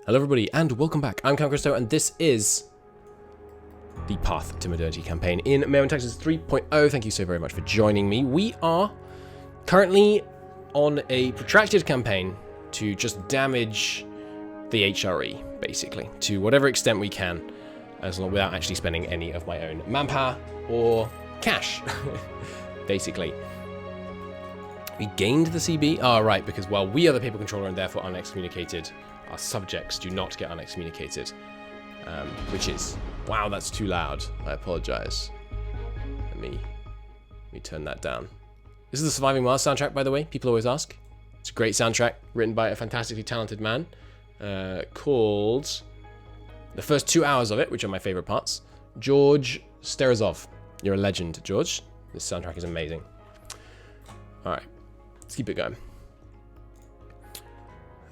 Hello everybody and welcome back. I'm conquest, and this is the Path to Modernity campaign in MEIOU Texas 3.0. Thank you so very much for joining me. We are currently on a protracted campaign to just damage the HRE, basically, to whatever extent we can, as long without actually spending any of my own manpower or cash, basically. We gained the CB? Oh, right, because, well, we are the paper controller and therefore unexcommunicated. Our subjects do not get unexcommunicated, which is... Wow, that's too loud. I apologize. Let me turn that down. This is the Surviving Mars soundtrack, by the way. People always ask. It's a great soundtrack, written by a fantastically talented man, called... The first 2 hours of it, which are my favorite parts, George Sterazov. You're a legend, George. This soundtrack is amazing. Alright, let's keep it going.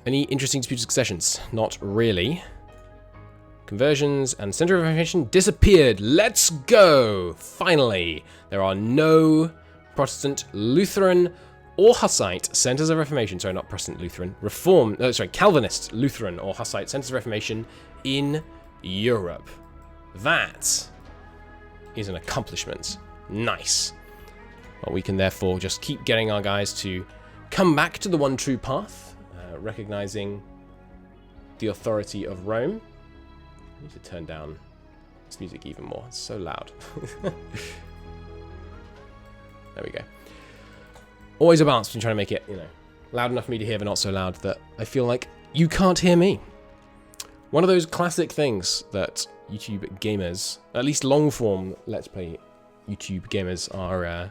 Any interesting disputed successions? Not really. Conversions and Center of Reformation disappeared. Let's go! Finally! There are no Protestant, Lutheran, or Hussite centers of Reformation. Sorry, not Protestant, Lutheran. Calvinist, Lutheran, or Hussite centers of Reformation in Europe. That is an accomplishment. Nice. Well, we can therefore just keep getting our guys to come back to the one true path. Recognizing the authority of Rome. I need to turn down this music even more. It's so loud. There we go. Always a balance between trying to make it, loud enough for me to hear, but not so loud that I feel like you can't hear me. One of those classic things that YouTube gamers, at least long-form Let's Play YouTube gamers, are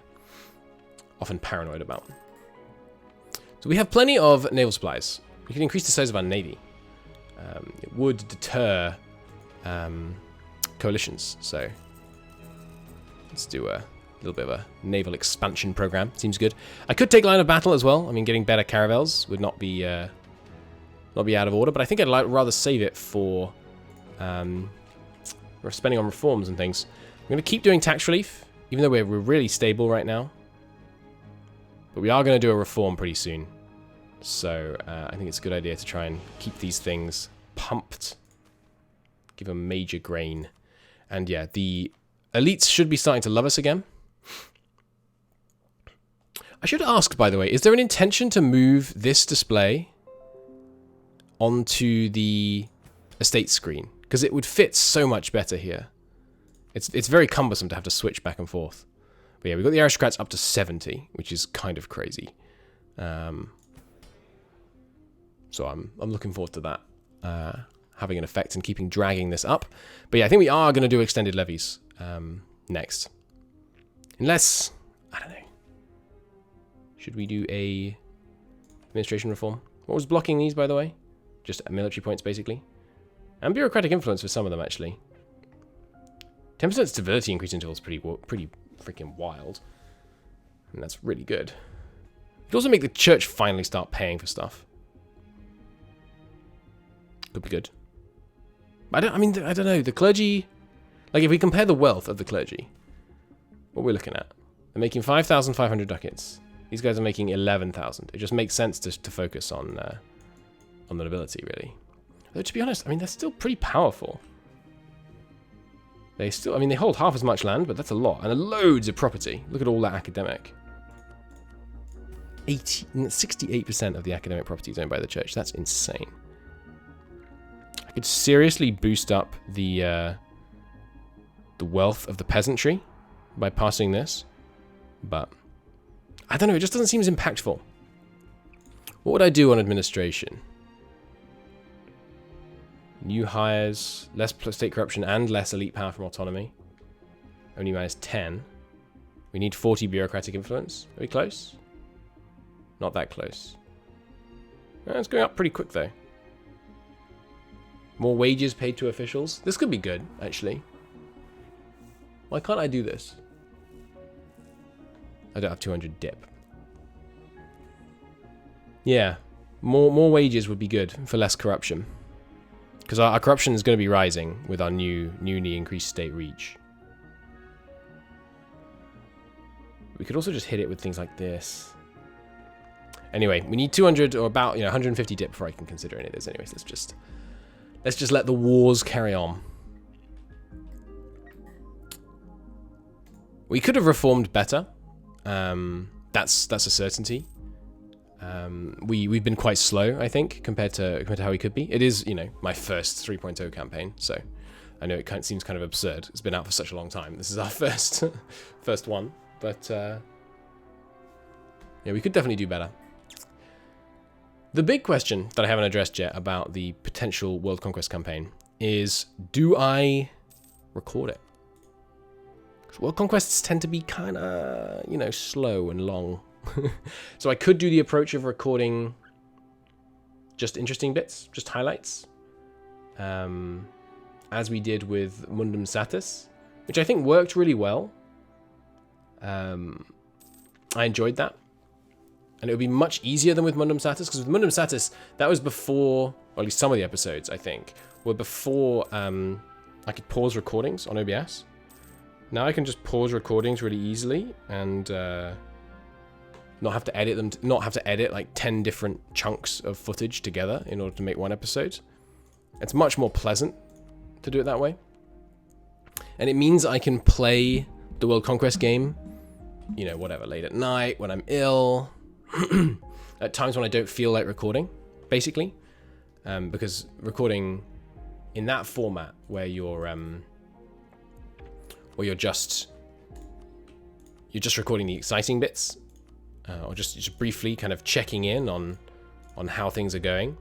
often paranoid about. So we have plenty of naval supplies. We can increase the size of our navy. It would deter coalitions. So let's do a little bit of a naval expansion program. Seems good. I could take line of battle as well. I mean, getting better caravels would not be out of order. But I think I'd rather save it for spending on reforms and things. I'm going to keep doing tax relief, even though we're really stable right now. But we are going to do a reform pretty soon. So I think it's a good idea to try and keep these things pumped. Give them major grain. And yeah, the elites should be starting to love us again. I should ask, by the way, is there an intention to move this display onto the estate screen? Because it would fit so much better here. It's very cumbersome to have to switch back and forth. But yeah, we've got the aristocrats up to 70, which is kind of crazy. So I'm looking forward to that having an effect and dragging this up. But yeah, I think we are going to do extended levies next. Unless, I don't know. Should we do a administration reform? What was blocking these, by the way? Just military points, basically. And bureaucratic influence for some of them, actually. 10% stability increase interval is pretty freaking wild. And that's really good. It could also make the church finally start paying for stuff. Could be good. I don't know. The clergy, like if we compare the wealth of the clergy, what we're looking at, they're making 5,500 ducats. These guys are making 11,000. It just makes sense to focus on the nobility, really. Though to be honest, they're still pretty powerful. They hold half as much land, but that's a lot, and loads of property. Look at all that academic. 68% of the academic property is owned by the church. That's insane. I could seriously boost up the wealth of the peasantry by passing this, but I don't know. It just doesn't seem as impactful. What would I do on administration? New hires, less state corruption, and less elite power from autonomy. Only minus 10. We need 40 bureaucratic influence. Are we close? Not that close. It's going up pretty quick, though. More wages paid to officials. This could be good, actually. Why can't I do this? I don't have 200 dip. Yeah, more wages would be good for less corruption. Because our corruption is going to be rising with our newly increased state reach. We could also just hit it with things like this. Anyway, we need 200 or about 150 dip before I can consider any of this. Anyways, let's just Let's just let the wars carry on. We could have reformed better. That's a certainty. We've been quite slow, I think, compared to how we could be. It is, you know, my first 3.0 campaign, so I know it seems kind of absurd. It's been out for such a long time. This is our first one, but yeah, we could definitely do better. The big question that I haven't addressed yet about the potential World Conquest campaign is, do I record it? World Conquests tend to be kind of, you know, slow and long. So I could do the approach of recording just interesting bits, just highlights, as we did with Mundum Satis, which I think worked really well. I enjoyed that. And it would be much easier than with Mundum Satis, because with Mundum Satis, that was before, or at least some of the episodes, I think, were before I could pause recordings on OBS. Now I can just pause recordings really easily and not have to edit them, not have to edit like 10 different chunks of footage together in order to make one episode. It's much more pleasant to do it that way. And it means I can play the World Conquest game, you know, whatever, late at night, when I'm ill, at times when I don't feel like recording, basically. Because recording in that format where you're just recording the exciting bits, or just briefly kind of checking in on how things are going.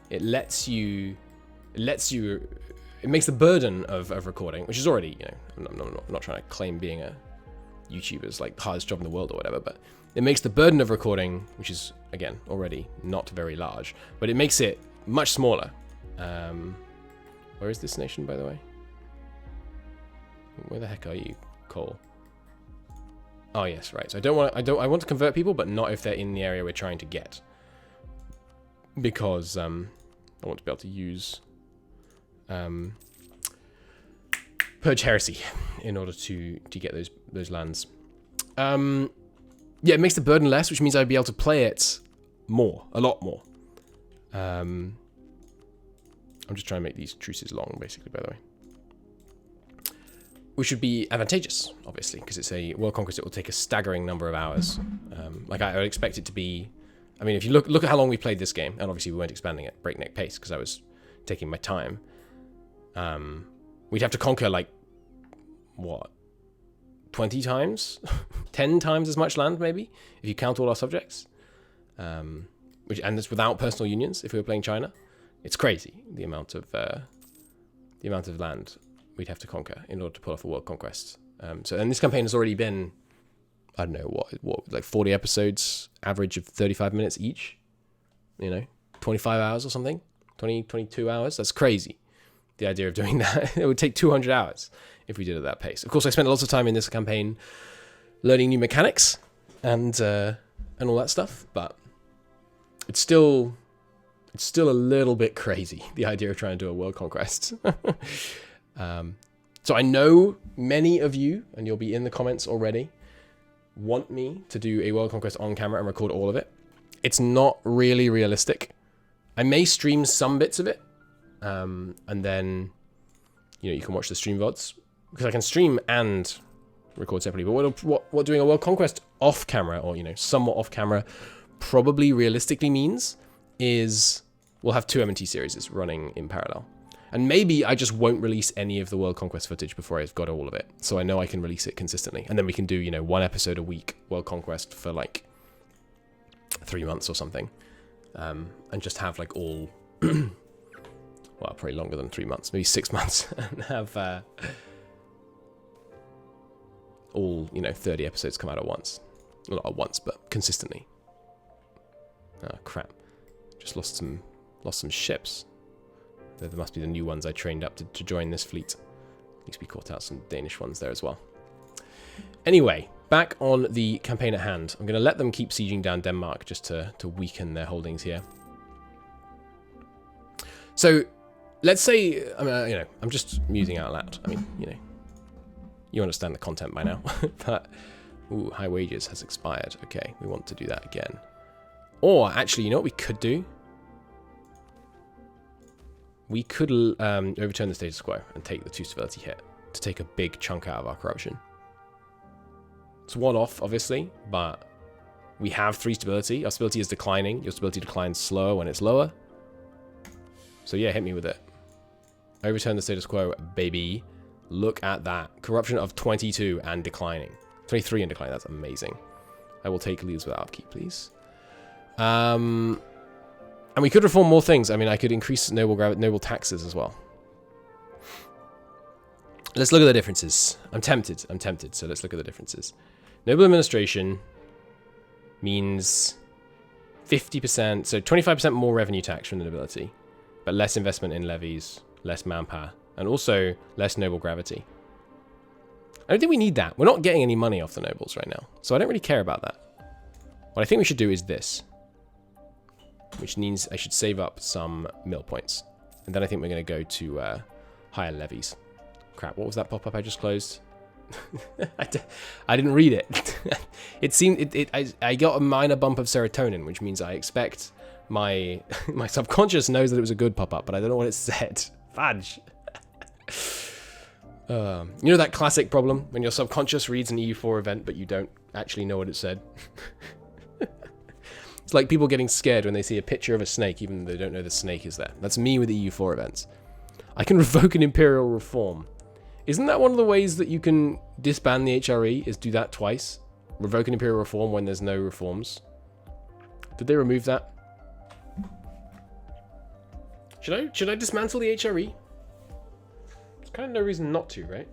It makes the burden of recording, which is already, you know, I'm not trying to claim being a YouTuber's like hardest job in the world or whatever, but it makes the burden of recording, which is again already not very large, but it makes it much smaller. Where is this nation, by the way? Where the heck are you, Cole? Oh yes, right. So I want to convert people, but not if they're in the area we're trying to get, because I want to be able to use Purge Heresy in order to get those lands. Yeah, it makes the burden less, which means I'd be able to play it more, a lot more. I'm just trying to make these truces long, basically, by the way. Which would be advantageous, obviously, because it's a World Conquest. It will take a staggering number of hours. Like I would expect it to be. I mean, if you look at how long we played this game, and obviously we weren't expanding at breakneck pace because I was taking my time. We'd have to conquer like what, 20 times, 10 times as much land, maybe, if you count all our subjects. And it's without personal unions. If we were playing China, it's crazy the amount of land we'd have to conquer in order to pull off a World Conquest. And this campaign has already been, I don't know, what like 40 episodes, average of 35 minutes each, you know, 25 hours or something, 22 hours. That's crazy, the idea of doing that. It would take 200 hours if we did it at that pace. Of course, I spent lots of time in this campaign learning new mechanics and all that stuff, but it's still a little bit crazy, the idea of trying to do a World Conquest. So I know many of you, and you'll be in the comments already, want me to do a World Conquest on camera and record all of it. It's not really realistic. I may stream some bits of it, and then, you know, you can watch the stream VODs, because I can stream and record separately. But what doing a World Conquest off camera, or, you know, somewhat off camera, probably realistically means is we'll have 2 M&T series running in parallel. And maybe I just won't release any of the World Conquest footage before I've got all of it, so I know I can release it consistently. And then we can do, you know, 1 episode a week World Conquest for like 3 months or something, and just have like all, well, probably longer than 3 months, maybe 6 months, and have all, you know, 30 episodes come out at once. Not at once, but consistently. Oh crap! Just lost some ships. There must be the new ones I trained up to join this fleet. At least we caught out some Danish ones there as well. Anyway, back on the campaign at hand. I'm going to let them keep sieging down Denmark just to weaken their holdings here. So, let's say, I mean, you know, I'm just musing out loud. I mean, you know, you understand the content by now. But, ooh, high wages has expired. Okay, we want to do that again. Or, actually, you know what we could do? we could overturn the status quo and take the 2 stability hit to take a big chunk out of our corruption. It's one-off, obviously, but we have 3 stability. Our stability is declining. Your stability declines slower when it's lower. So yeah, hit me with it. Overturn the status quo, baby. Look at that. Corruption of 22 and declining. 23 and declining. That's amazing. I will take leads without upkeep, please. And we could reform more things. I mean, I could increase noble taxes as well. Let's look at the differences. I'm tempted, so let's look at the differences. Noble administration means 50%, so 25% more revenue tax from the nobility, but less investment in levies, less manpower, and also less noble gravity. I don't think we need that. We're not getting any money off the nobles right now, so I don't really care about that. What I think we should do is this, which means I should save up some mill points, and then I think we're going to go to higher levies. Crap, what was that pop-up I just closed? I didn't read it. It seemed I got a minor bump of serotonin, which means I expect my subconscious knows that it was a good pop-up, but I don't know what it said. Fudge. You know that classic problem when your subconscious reads an EU4 event, but you don't actually know what it said? It's like people getting scared when they see a picture of a snake, even though they don't know the snake is there. That's me with the EU4 events. I can revoke an imperial reform. Isn't that one of the ways that you can disband the HRE, is do that twice? Revoke an imperial reform when there's no reforms. Did they remove that? Should I dismantle the HRE? There's kind of no reason not to, right?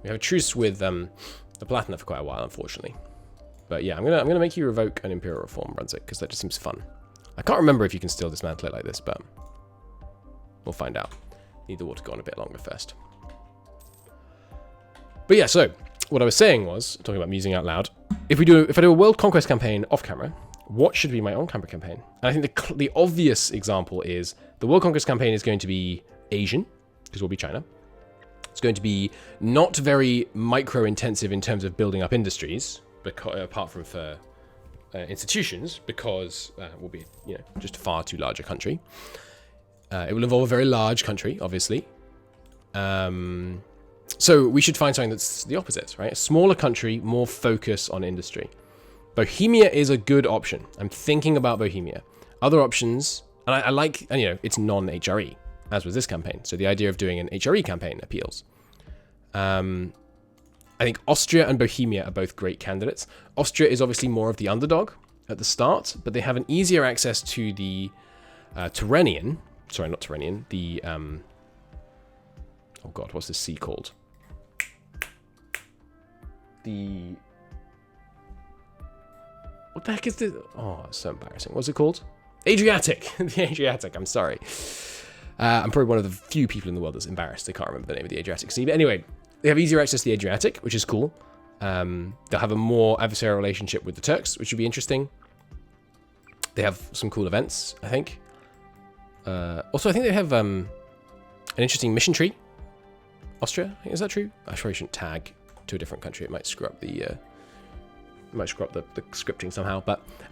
We have a truce with the Platinum for quite a while, unfortunately. But yeah, I'm gonna make you revoke an imperial reform, Brunswick, because that just seems fun. I can't remember if you can still dismantle it like this, but we'll find out. Need the war to go on a bit longer first. But yeah, so what I was saying was, talking about musing out loud, if I do a world conquest campaign off camera, what should be my on-camera campaign? And I think the obvious example is the world conquest campaign is going to be Asian, because we'll be China. It's going to be not very micro-intensive in terms of building up industries, apart from for institutions, because we'll be, just a far too large a country. It will involve a very large country, obviously. So we should find something that's the opposite, right? A smaller country, more focus on industry. Bohemia is a good option. I'm thinking about Bohemia. Other options, and I like, it's non-HRE, as was this campaign. So the idea of doing an HRE campaign appeals. I think Austria and Bohemia are both great candidates. Austria is obviously more of the underdog at the start, but they have an easier access to the Tyrrhenian. Sorry, not Tyrrhenian. The oh god, what's this sea called? What the heck is this? Oh, it's so embarrassing. What's it called? Adriatic. The Adriatic. I'm sorry. I'm probably one of the few people in the world that's embarrassed they can't remember the name of the Adriatic Sea. But anyway, they have easier access to the Adriatic, which is cool. They'll have a more adversarial relationship with the Turks, which would be interesting. They have some cool events, I think. Also, I think they have an interesting mission tree. Austria, is that true? I probably shouldn't tag to a different country. It might screw up the scripting somehow.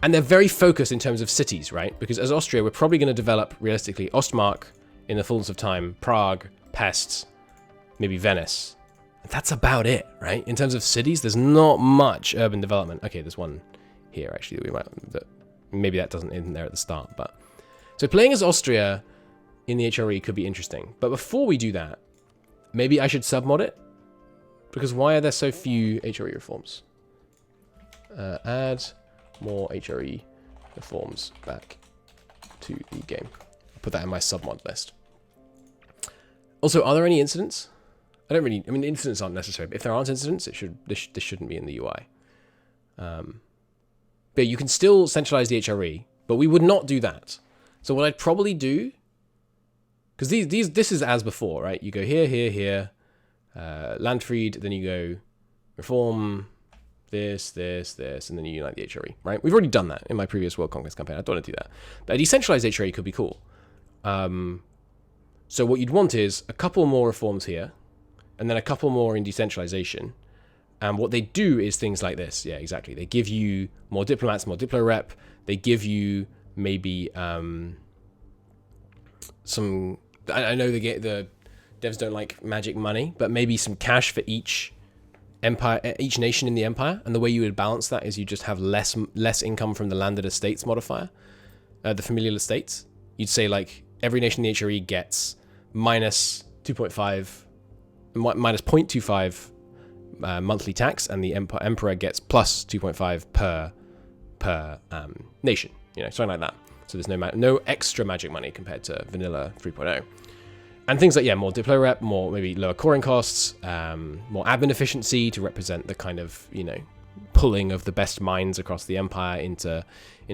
And they're very focused in terms of cities, right? Because as Austria, we're probably going to develop, realistically, Ostmark in the fullness of time, Prague, Pest, maybe Venice. That's about it, right? In terms of cities, there's not much urban development. Okay, there's one here, actually, that maybe that doesn't in there at the start, but... So playing as Austria in the HRE could be interesting. But before we do that, maybe I should submod it? Because why are there so few HRE reforms? Add more HRE reforms back to the game. I'll put that in my submod list. Also, are there any incidents? I mean, incidents aren't necessary, but if there aren't incidents, this shouldn't be in the UI. But you can still centralize the HRE, but we would not do that. So what I'd probably do, because this is as before, right? You go here, here, here, Landfried, then you go reform, this, and then you unite the HRE, right? We've already done that in my previous World Conquest campaign. I don't want to do that. But a decentralized HRE could be cool. So what you'd want is a couple more reforms here, and then a couple more in decentralization. And what they do is things like this. Yeah, exactly. They give you more diplomats, more diplo rep. They give you maybe some. I know the devs don't like magic money, but maybe some cash for each empire, each nation in the empire. And the way you would balance that is you just have less income from the landed estates modifier, the familial estates. You'd say like every nation in the HRE gets minus 2.5, minus 0.25 monthly tax, and the emperor gets plus 2.5 per nation. You know, something like that. So there's no extra magic money compared to vanilla 3.0. And things like, yeah, more Diplo rep, more maybe lower coring costs, more admin efficiency to represent the kind of, you know, pulling of the best minds across the empire into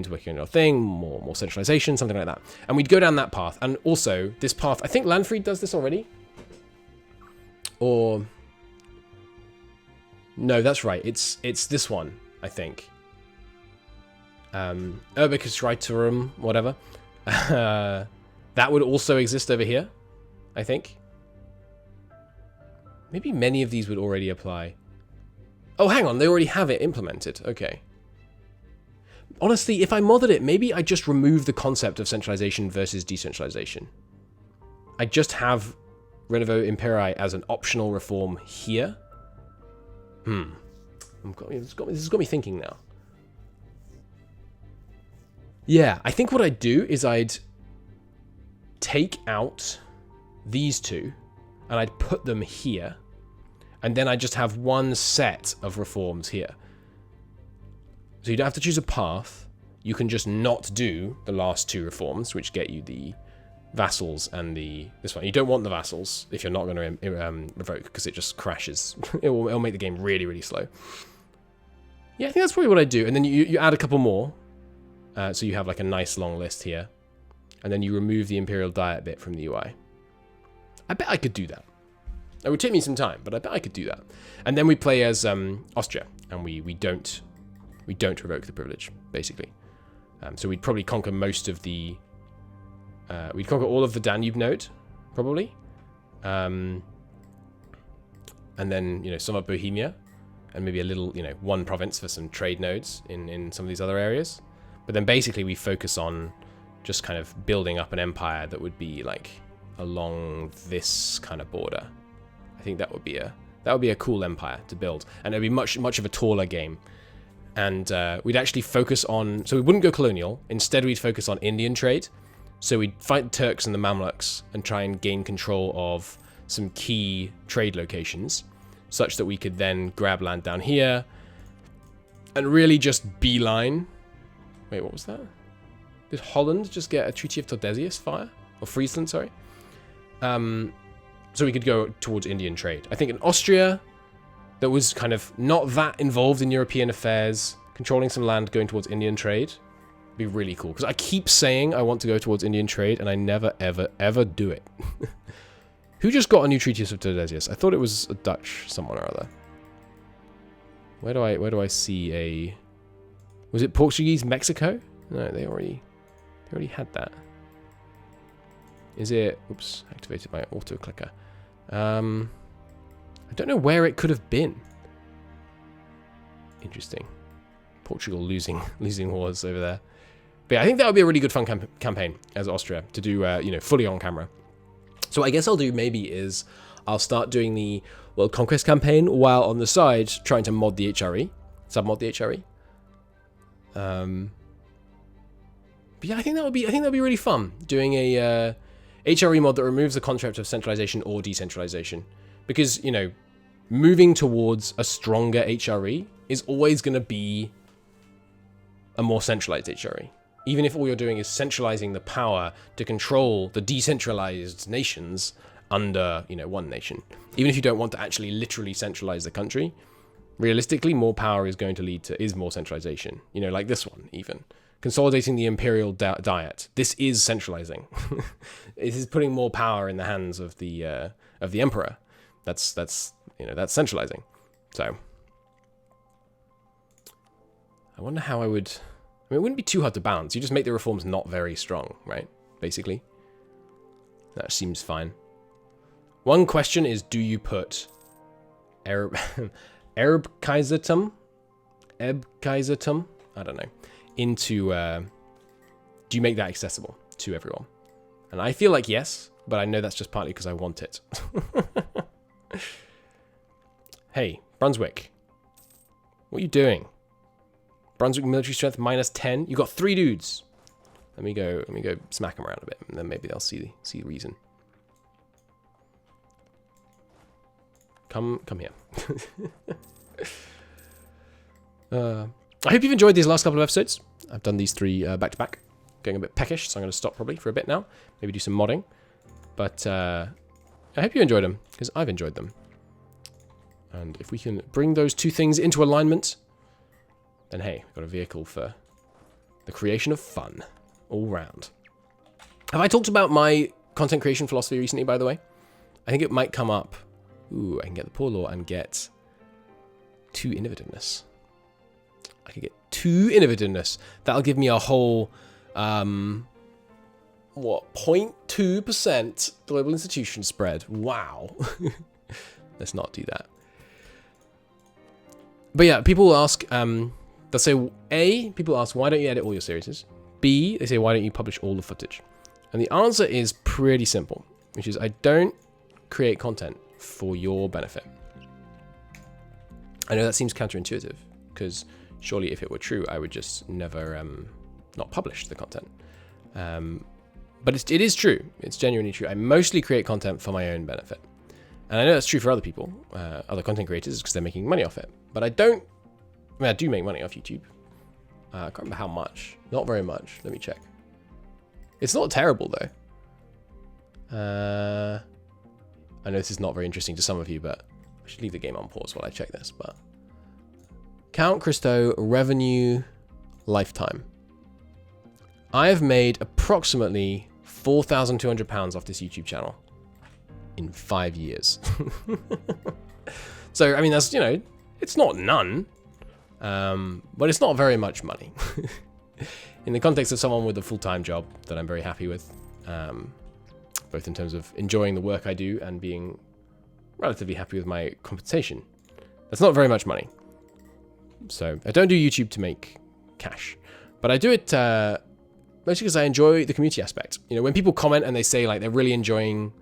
working on your thing, more centralization, something like that. And we'd go down that path. And also, this path, I think Landfried does this already. Or... No, that's right. It's this one, I think. Urbicus Reiterum, whatever. That would also exist over here, I think. Maybe many of these would already apply. Oh, hang on. They already have it implemented. Okay. Honestly, if I modded it, maybe I just remove the concept of centralization versus decentralization. I just have Renovo Imperii as an optional reform here. This has got me thinking now. Yeah, I think what I'd do is I'd take out these two and I'd put them here, and then I just have one set of reforms here. So you don't have to choose a path. You can just not do the last two reforms, which get you the vassals and this one. You don't want the vassals if you're not going to revoke, because it just crashes. It'll make the game really, really slow. Yeah, I think that's probably what I do. And then you add a couple more. So you have like a nice long list here. And then you remove the Imperial Diet bit from the UI. I bet I could do that. It would take me some time, but I bet I could do that. And then we play as Austria, and we don't revoke the privilege, basically. So we'd probably conquer most of the... we'd conquer all of the Danube node, probably. And then, you know, some of Bohemia, and maybe a little, you know, one province for some trade nodes in some of these other areas. But then basically we focus on just kind of building up an empire that would be like along this kind of border. I think that would be a cool empire to build, and it'd be much of a taller game. And we'd actually focus on, so we wouldn't go colonial. Instead, we'd focus on Indian trade. So we'd fight the Turks and the Mamluks and try and gain control of some key trade locations, such that we could then grab land down here and really just beeline. Wait, what was that? Did Holland just get a Treaty of Tordesillas fire? Or Friesland, sorry. So we could go towards Indian trade. I think in Austria, that was kind of not that involved in European affairs, controlling some land, going towards Indian trade, would be really cool. Because I keep saying I want to go towards Indian trade, and I never, ever, ever do it. Who just got a new Treaty of Tordesillas? I thought it was a Dutch someone or other. Where do I see a... Was it Portuguese Mexico? No, they already had that. Is it... Oops, activated my auto clicker. I don't know where it could have been. Interesting. Portugal losing wars over there. But yeah, I think that would be a really good fun campaign as Austria to do, you know, fully on camera. So what I guess I'll do maybe is I'll start doing the World Conquest campaign while on the side trying to mod the HRE, submod the HRE. But yeah, I think that would be really fun doing a HRE mod that removes the concept of centralization or decentralization, because, you know, moving towards a stronger HRE is always going to be a more centralized HRE. Even if all you're doing is centralizing the power to control the decentralized nations under, you know, one nation. Even if you don't want to actually literally centralize the country, realistically, more power is going to lead to more centralization. You know, like this one, even. Consolidating the imperial diet. This is centralizing. This is putting more power in the hands of the emperor. That's centralizing. So I wonder how I would... I mean, it wouldn't be too hard to balance. You just make the reforms not very strong, right? Basically. That seems fine. One question is, do you put Erbkaisertum? I don't know. Into... do you make that accessible to everyone? And I feel like yes, but I know that's just partly because I want it. Hey, Brunswick. What are you doing? Brunswick military strength -10. You got 3 dudes. Let me go smack them around a bit, and then maybe they'll see the reason. Come here. I hope you've enjoyed these last couple of episodes. I've done these 3 back to back. Getting a bit peckish, so I'm going to stop probably for a bit now. Maybe do some modding. But I hope you enjoyed them, because I've enjoyed them. And if we can bring those 2 things into alignment, then hey, we've got a vehicle for the creation of fun all round. Have I talked about my content creation philosophy recently, by the way? I think it might come up. Ooh, I can get the poor law and get 2 innovativeness. I can get 2 innovativeness. That'll give me a whole, 0.2% global institution spread. Wow. Let's not do that. But yeah, people will ask, they'll say, A, people ask, why don't you edit all your series? B, they say, why don't you publish all the footage? And the answer is pretty simple, which is I don't create content for your benefit. I know that seems counterintuitive, because surely if it were true, I would just never not publish the content. But it is true. It's genuinely true. I mostly create content for my own benefit. And I know that's true for other people, other content creators, because they're making money off it. But I do make money off YouTube. I can't remember how much. Not very much. Let me check. It's not terrible, though. I know this is not very interesting to some of you, but I should leave the game on pause while I check this. But Count Christo revenue lifetime. I have made approximately £4,200 off this YouTube channel in 5 years. So, I mean, that's, it's not none, but it's not very much money. In the context of someone with a full-time job that I'm very happy with, both in terms of enjoying the work I do and being relatively happy with my compensation. That's not very much money. So I don't do YouTube to make cash, but I do it mostly because I enjoy the community aspect. When people comment and they say like they're really enjoying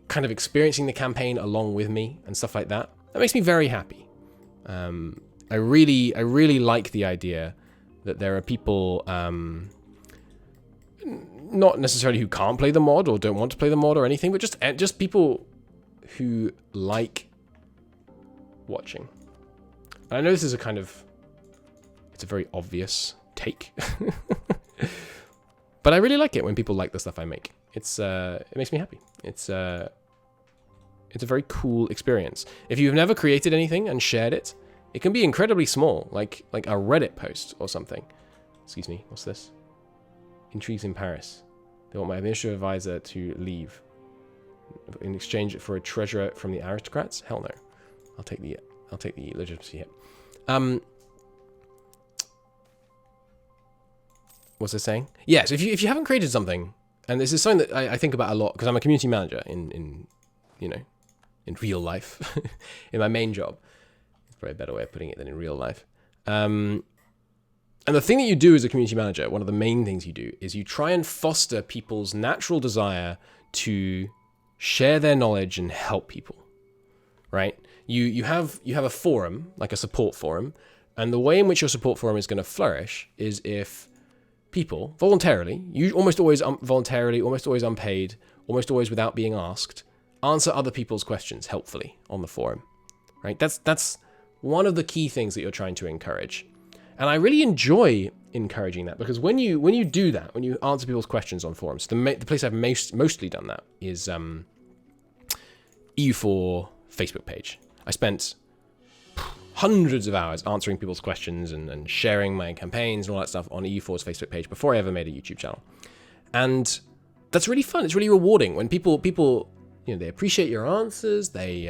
kind of experiencing the campaign along with me and stuff like that, that makes me very happy. I really like the idea that there are people, not necessarily who can't play the mod or don't want to play the mod or anything, but just people who like watching. And I know this is it's a very obvious take, but I really like it when people like the stuff I make. It makes me happy. It's a very cool experience. If you've never created anything and shared it, it can be incredibly small, like a Reddit post or something. Excuse me, what's this? Intrigues in Paris. They want my administrative advisor to leave in exchange for a treasurer from the aristocrats. Hell no, I'll take the legitimacy hit. What's this saying? Yes, if you haven't created something, and this is something that I think about a lot because I'm a community manager in real life, in my main job. It's probably a better way of putting it than in real life. And the thing that you do as a community manager, one of the main things you do, is you try and foster people's natural desire to share their knowledge and help people, right? You have a forum, like a support forum, and the way in which your support forum is going to flourish is if people, voluntarily, almost always voluntarily, almost always unpaid, almost always without being asked, answer other people's questions helpfully on the forum, right? That's one of the key things that you're trying to encourage. And I really enjoy encouraging that because when you do that, when you answer people's questions on forums, the place I've mostly done that is MEIOU Facebook page. I spent hundreds of hours answering people's questions and sharing my campaigns and all that stuff on MEIOU's Facebook page before I ever made a YouTube channel. And that's really fun. It's really rewarding when people they appreciate your answers. They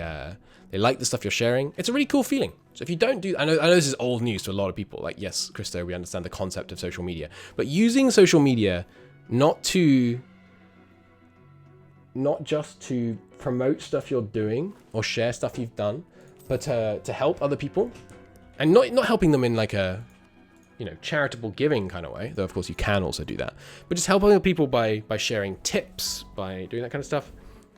like the stuff you're sharing. It's a really cool feeling. So if you don't do, I know this is old news to a lot of people. Like, yes, Christo, we understand the concept of social media, but using social media not just to promote stuff you're doing or share stuff you've done, but to help other people, and not helping them in like a you know, charitable giving kind of way, though of course you can also do that, but just helping people by sharing tips, by doing that kind of stuff.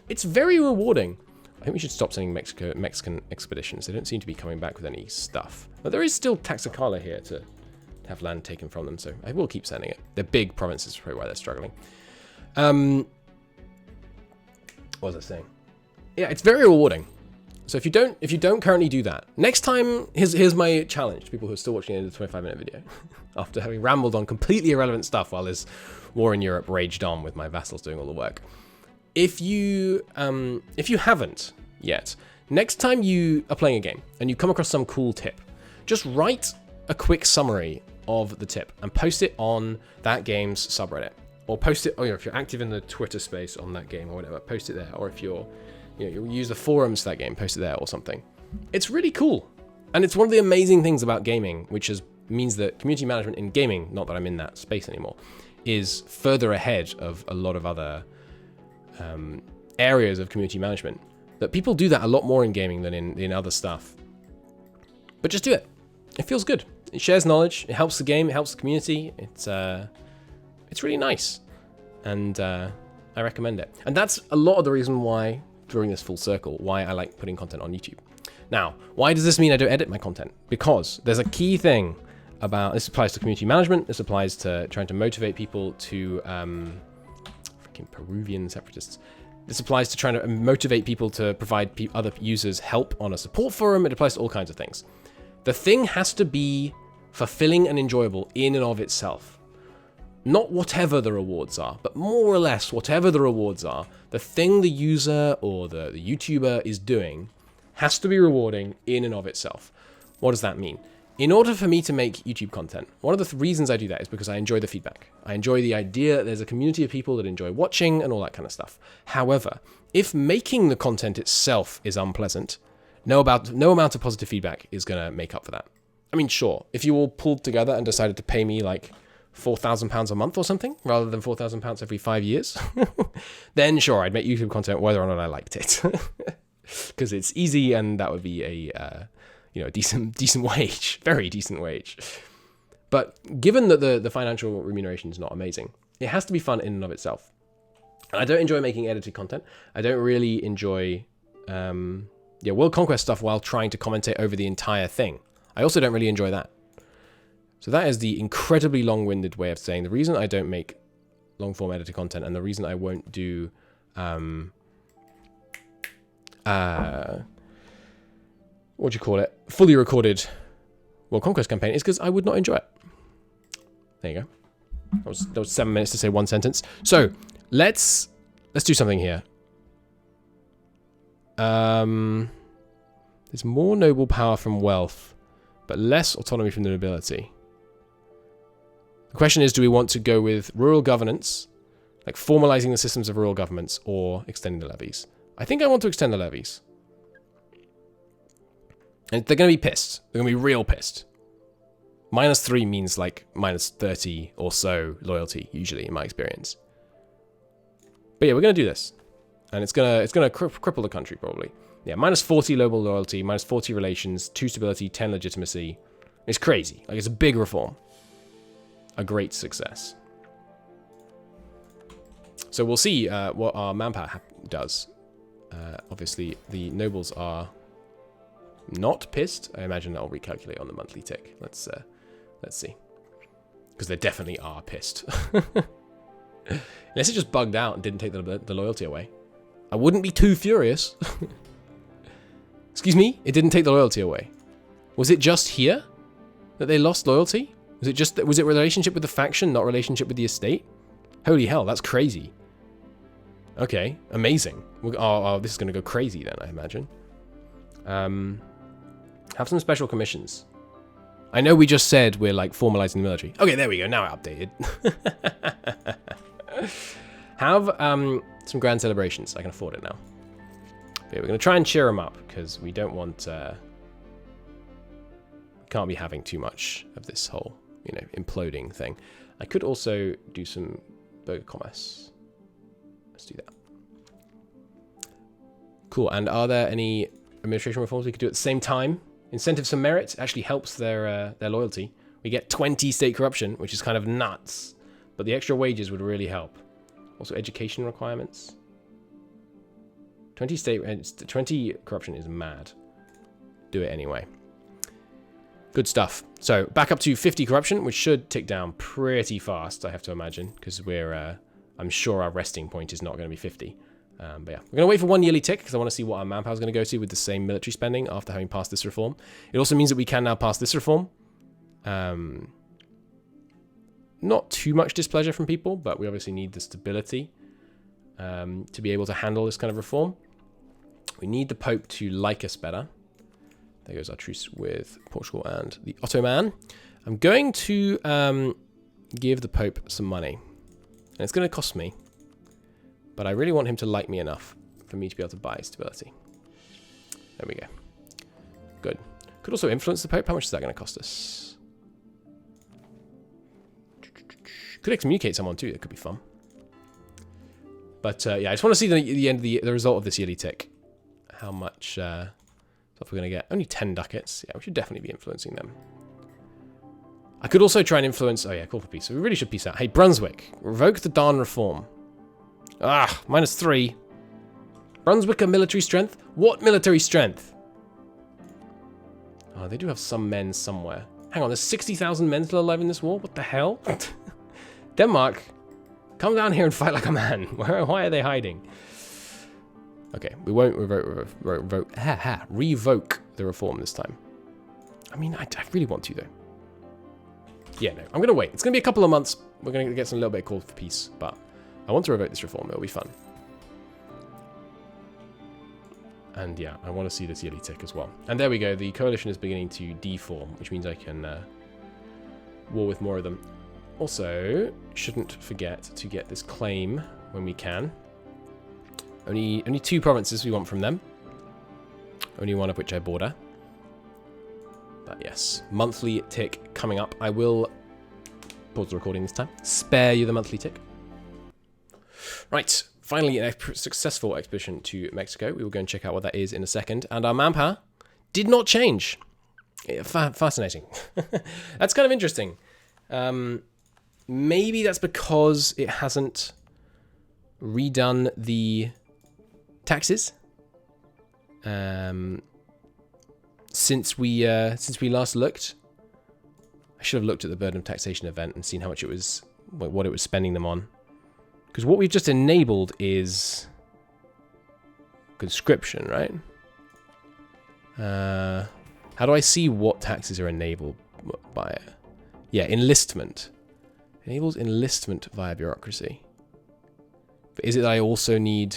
It's very rewarding. I think we should stop sending Mexican expeditions. They don't seem to be coming back with any stuff. But there is still Taxacala here to have land taken from them, so I will keep sending it. They're big provinces, probably why they're struggling. What was I saying? Yeah, it's very rewarding. So if you don't currently do that, next time, here's my challenge to people who are still watching the 25-minute video, after having rambled on completely irrelevant stuff while this war in Europe raged on with my vassals doing all the work. If you haven't yet, next time you are playing a game and you come across some cool tip, just write a quick summary of the tip and post it on that game's subreddit, or post it, if you're active in the Twitter space on that game or whatever, post it there. Or if you'll use the forums for that game, post it there or something. It's really cool, and it's one of the amazing things about gaming, which means that community management in gaming, not that I'm in that space anymore, is further ahead of a lot of other areas of community management. That people do that a lot more in gaming than in other stuff. But just do it. It feels good. It shares knowledge. It helps the game. It helps the community. It's really nice, and I recommend it. And that's a lot of the reason why, during this full circle, why I like putting content on YouTube. Now, why does this mean I don't edit my content? Because there's a key thing about this. Applies to community management. This applies to trying to motivate people to freaking Peruvian separatists. This applies to trying to motivate people to provide other users help on a support forum. It applies to all kinds of things. The thing has to be fulfilling and enjoyable in and of itself. Not whatever the rewards are, but more or less whatever the rewards are, the thing the user or the YouTuber is doing has to be rewarding in and of itself. What does that mean? In order for me to make YouTube content, one of the reasons I do that is because I enjoy the feedback. I enjoy the idea that there's a community of people that enjoy watching and all that kind of stuff. However, if making the content itself is unpleasant, no amount of positive feedback is going to make up for that. I mean, sure, if you all pulled together and decided to pay me like £4,000 a month or something, rather than £4,000 every 5 years, then sure, I'd make YouTube content whether or not I liked it. Because it's easy, and that would be a decent wage, very decent wage. But given that the financial remuneration is not amazing, it has to be fun in and of itself. And I don't enjoy making edited content. I don't really enjoy World Conquest stuff while trying to commentate over the entire thing. I also don't really enjoy that. So that is the incredibly long-winded way of saying the reason I don't make long-form edited content, and the reason I won't do fully recorded World Conquest campaign is because I would not enjoy it. There you go. That was 7 minutes to say one sentence. So let's do something here. There's more noble power from wealth, but less autonomy from the nobility. The question is, do we want to go with rural governance, like formalizing the systems of rural governments, or extending the levies? I think I want to extend the levies. And they're going to be pissed. They're going to be real pissed. -3 means like -30 or so loyalty, usually, in my experience. But yeah, we're going to do this. And it's going to cripple the country, probably. Yeah, -40 global loyalty, -40 relations, 2 stability, 10 legitimacy. It's crazy. Like, it's a big reform. A great success. So we'll see what our manpower does. Obviously, the nobles are not pissed. I imagine I'll recalculate on the monthly tick. Let's see. Because they definitely are pissed. Unless it just bugged out and didn't take the loyalty away. I wouldn't be too furious. Excuse me? It didn't take the loyalty away. Was it just here that they lost loyalty? Was it relationship with the faction, not relationship with the estate? Holy hell, that's crazy. Okay, amazing. Oh, this is going to go crazy then, I imagine. Have some special commissions. I know we just said we're like formalizing the military. Okay, there we go. Now I updated. Have some grand celebrations. I can afford it now. Okay, we're going to try and cheer them up because we don't want... can't be having too much of this whole, imploding thing. I could also do some burger commerce. Let's do that. Cool. And are there any administration reforms we could do at the same time? Incentives for merit actually helps their loyalty. We get 20 state corruption, which is kind of nuts. But the extra wages would really help. Also, education requirements. 20 corruption is mad. Do it anyway. Good stuff. So back up to 50 corruption, which should tick down pretty fast, I have to imagine, because we're, I'm sure our resting point is not going to be 50. But yeah, we're going to wait for 1 yearly tick because I want to see what our manpower is going to go to with the same military spending after having passed this reform. It also means that we can now pass this reform. Not too much displeasure from people, but we obviously need the stability to be able to handle this kind of reform. We need the Pope to like us better. There goes our truce with Portugal and the Ottoman. I'm going to give the Pope some money. And it's going to cost me. But I really want him to like me enough for me to be able to buy stability. There we go. Good. Could also influence the Pope. How much is that going to cost us? Could excommunicate someone too. That could be fun. But yeah, I just want to see the end of the result of this yearly tick. How much stuff we're going to get. Only 10 ducats. Yeah, we should definitely be influencing them. I could also try and influence... Oh yeah, call for peace. So we really should peace out. Hey, Brunswick. Revoke the Darn Reform. Ah, -3. Brunswick are military strength? What military strength? Oh, they do have some men somewhere. Hang on, there's 60,000 men still alive in this war? What the hell? Denmark, come down here and fight like a man. Why are they hiding? Okay, we won't revoke the reform this time. I mean, I really want to, though. Yeah, no, I'm going to wait. It's going to be a couple of months. We're going to get some little bit of call for peace, but I want to revoke this reform. It'll be fun. And yeah, I want to see this yearly tick as well. And there we go. The coalition is beginning to deform, which means I can war with more of them. Also, shouldn't forget to get this claim when we can. Only 2 provinces we want from them. Only one of which I border. But yes, monthly tick coming up. I will pause the recording this time. Spare you the monthly tick. Right, finally a successful expedition to Mexico. We will go and check out what that is in a second. And our manpower did not change. Fascinating. That's kind of interesting. Maybe that's because it hasn't redone the taxes since we last looked. I should have looked at the burden of taxation event and seen how much it was, what it was spending them on. Because what we've just enabled is conscription, right? How do I see what taxes are enabled by it? Yeah, enlistment. Enables enlistment via bureaucracy. But is it that I also need...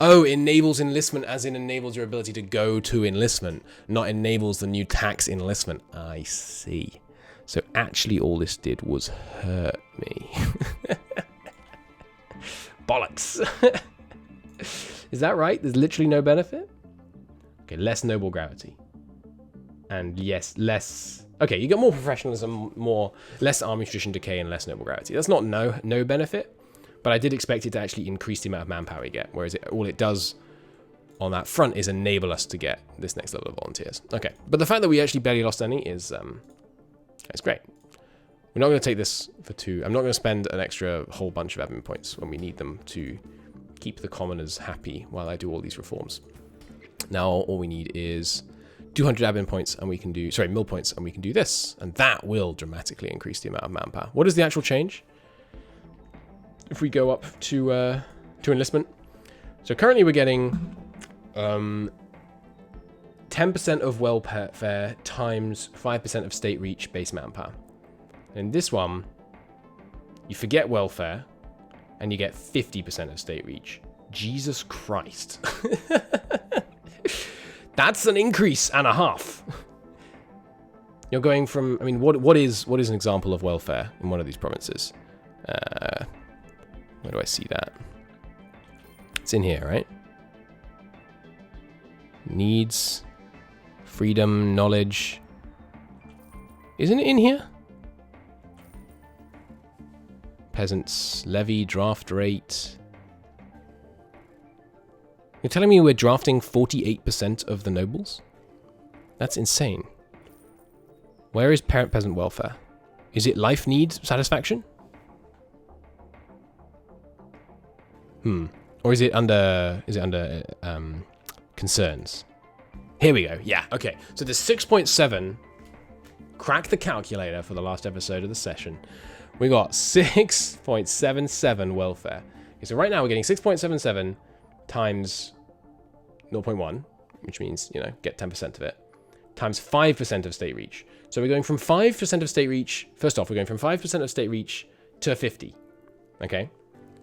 Oh, enables enlistment as in enables your ability to go to enlistment, not enables the new tax enlistment. I see. So actually all this did was hurt me. Bollocks. Is that right? There's literally no benefit? Okay, less noble gravity. And yes, less... Okay, you get more professionalism, less army tradition decay, and less noble gravity. That's not no benefit, but I did expect it to actually increase the amount of manpower we get, whereas all it does on that front is enable us to get this next level of volunteers. Okay, but the fact that we actually barely lost any is it's great. We're not going to take this for 2. I'm not going to spend an extra whole bunch of admin points when we need them to keep the commoners happy while I do all these reforms. Now all we need is 200 admin points and we can do, sorry, mill points, and we can do this. And that will dramatically increase the amount of manpower. What is the actual change? If we go up to enlistment. So currently we're getting 10% of welfare times 5% of state reach base manpower. In this one, you forget welfare and you get 50% of state reach. Jesus Christ. That's an increase and a half. You're going from, I mean, what is an example of welfare in one of these provinces? Where do I see that? It's in here, right? Needs, freedom, knowledge. Isn't it in here? Peasants, levy, draft rate. You're telling me we're drafting 48% of the nobles? That's insane. Where is parent-peasant welfare? Is it life needs satisfaction? Or is it under concerns? Here we go. Yeah, okay. So the 6.7, crack the calculator for the last episode of the session. We got 6.77 welfare. Okay, so right now we're getting 6.77 times 0.1, which means, you know, get 10% of it, times 5% of state reach. So we're going from 5% of state reach, first off, we're going from 5% of state reach to 50, okay?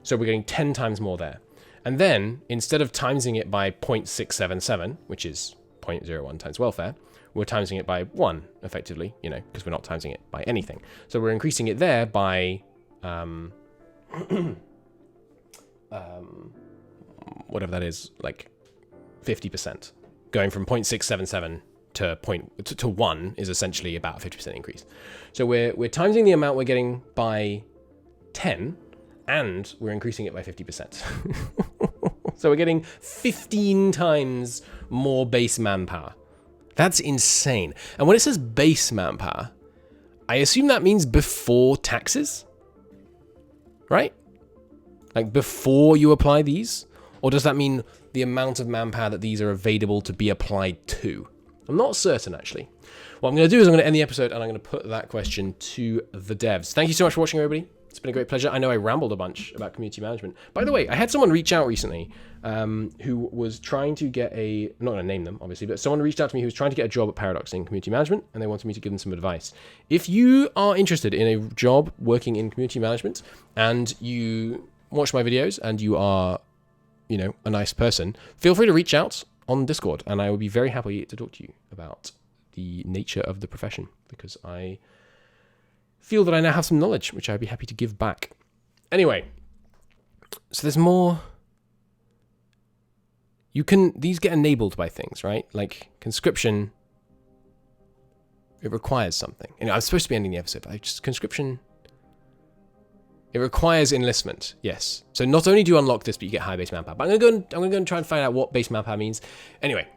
So we're getting 10 times more there. And then, instead of timesing it by 0.677, which is 0.01 times welfare, we're timesing it by 1, effectively, you know, because we're not timesing it by anything. So we're increasing it there by, whatever that is, like 50%. Going from 0.677 to 1 is essentially about a 50% increase. So we're timesing the amount we're getting by 10, and we're increasing it by 50%. So we're getting 15 times more base manpower. That's insane. And when it says base manpower, I assume that means before taxes, right? Like before you apply these? Or does that mean the amount of manpower that these are available to be applied to? I'm not certain, actually. What I'm going to do is I'm going to end the episode and I'm going to put that question to the devs. Thank you so much for watching, everybody. It's been a great pleasure. I know I rambled a bunch about community management. By the way, I had someone reach out recently who was trying to get a... I'm not going to name them, obviously, but someone reached out to me who was trying to get a job at Paradox in community management, and they wanted me to give them some advice. If you are interested in a job working in community management, and you watch my videos, and you are, you know, a nice person, feel free to reach out on Discord, and I will be very happy to talk to you about the nature of the profession, because I feel that I now have some knowledge, which I'd be happy to give back. Anyway, so there's more. These get enabled by things, right? Like conscription, it requires something. You know, I'm supposed to be ending the episode, but conscription, it requires enlistment, yes. So not only do you unlock this, but you get high base manpower. But I'm gonna go and try and find out what base manpower means. Anyway,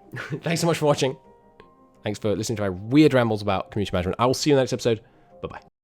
thanks so much for watching. Thanks for listening to my weird rambles about community management. I will see you in the next episode. Bye-bye.